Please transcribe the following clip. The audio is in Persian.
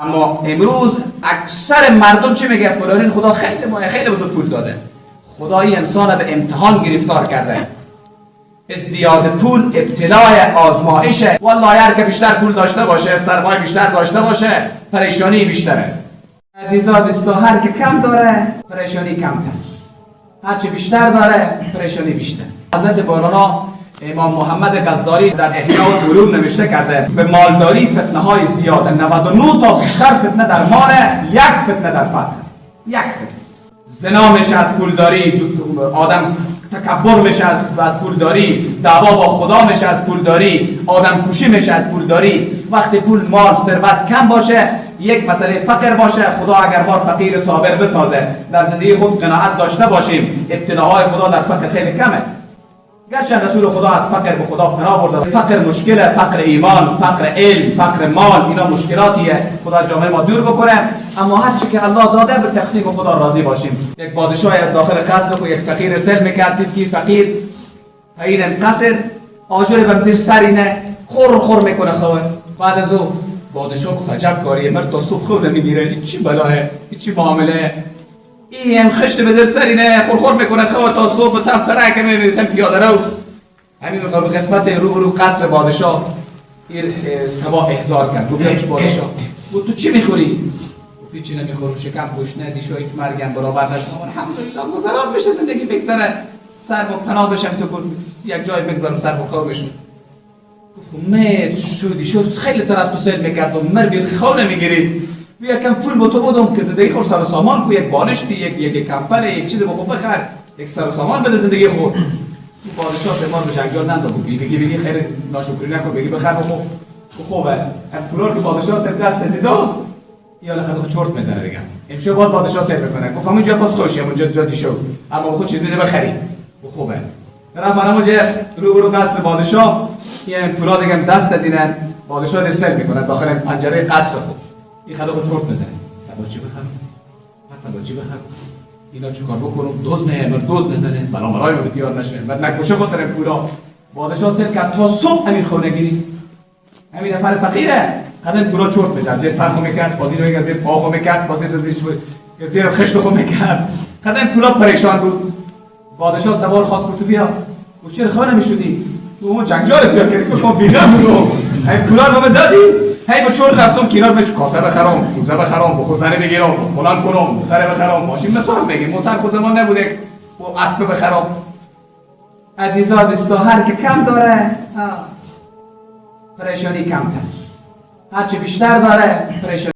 اما امروز اکثر مردم چی میگه؟ فلانی خدا خیلی بزرگ پول داده، خدا این انسان به امتحان گرفتار کرده. ازدیاد پول ابتلای آزمایشه. والله هر که بیشتر پول داشته باشه، سرمایه بیشتر داشته باشه، پریشانی بیشتره. عزیزان دوستا، هر که کم داره پریشانی کمتر، هر چی بیشتر داره پریشانی بیشتر. حضرت مولانا امام محمد غزالی در احیاء العلوم نوشته کرده به مالداری فتنه های زیاده، 99 تا بیشتر فتنه در مال، یک فتنه در فقر. یک فتنه زنا میشه از پولداری، آدم تکبر میشه از پولداری، دعوا با خدا میشه از پولداری، آدم کشی میشه از پولداری. وقتی پول، مال، ثروت کم باشه، یک مسئله فقر باشه، خدا اگر ما فقیر صابر بسازه، در زندگی خود قناعت داشته باشیم، ابتلاهای خدا در فقر خیلی کمه. گرچه رسول خدا از فقر به خدا پناه برده، فقر مشکله، فقر ایمان، فقر علم، فقر مال، اینا مشکلاتیه، خدا جامعه ما دور بکنه. اما هر چی که الله داده به تقسیم خدا راضی باشیم. یک پادشاهی از داخل قصر کو یک فقیر سل میکرد، دید که فقیر این قصر آجر بمزیر سر اینه خور میکنه خواه. بعد از او پادشاه کو فجب کاریه، مرد تا صبح خور نمیگیره، این چی بلاه، این چی معامله، این هم خشت بزر سر اینه خور میکنه خواه تا صبح، تا سره که میبینید پیاده رو. همین به قسمت روبرو قصر پادشاه این سبا احضار کرد. گفت پیش پادشاه، گفت تو چی میخوری؟ هیچی نمیخورم، شکم گشنه، دیشا هیچ مرگم برابر نشدم، الحمدلله گذران بشه، زندگی بگذره، سر و پناه بشم، تو یک جای بگذارم سر و خواه بشم. گفت مت شدی خیلی طرف تو سیل میکردم، مرگ خواه نمیگیرید، بیا کم پول با تو بودم که زندگی خود سر و سامان کو، یک بالشتی، یک کمپل، یک چیز بخور بخر، یک سر و سامان بده زندگی خود. پادشاه سمان به جنجال ننداخت، بگی خیر ناشکری نکن، بگی بخر بخور خوبه. هم پولار که پادشاه سر دست زیدا یا لخت چرت میزنه دیگه. امشب باید پادشاه سر بکنه. گفت همونجا پاس خوشی، همونجا جادی شو، اما خود چیز میده بخری. خوبه. رفت همونجا روبرو قصر پادشاه، این پولا دیگه دست از اینن، پادشاه در سر میکنه داخل پنجره قصر خود. این خدا خود چرت میزنه. سباچی بخرم. پس سباچی بخرم. اینا چیکار بکنم؟ دوز نزنه، بلا مرای ما بتیار نشه. بعد نکوشه خود طرف پولا. پادشاه سر کرد تا صبح همین خونه گیری. همین نفر فقیره. قدم پولا چرت میزد، زیر سر خو میکرد، بازی رو زیر پا خو میکرد، بازی رو زیر خشت خو میکرد. قدم پولا پریشان بود. پادشاه سوار خواست گفت بیا. گفت چرا خانه میشدی؟ تو جنگجال بیا که گفت بیغم بود. همین پولا رو دادی؟ هی با چور رفتم کنار بهش کاسه بخرم، کوزه بخرم، بخوزنه بگیرم، فلان کنم، موتر بخرم، ماشین مثال میگیم، موتر خود زمان نبوده، و اسب بخرم. عزیزان دوستا، هر که کم داره پریشانی کمتر، هر چی بیشتر داره پریشانی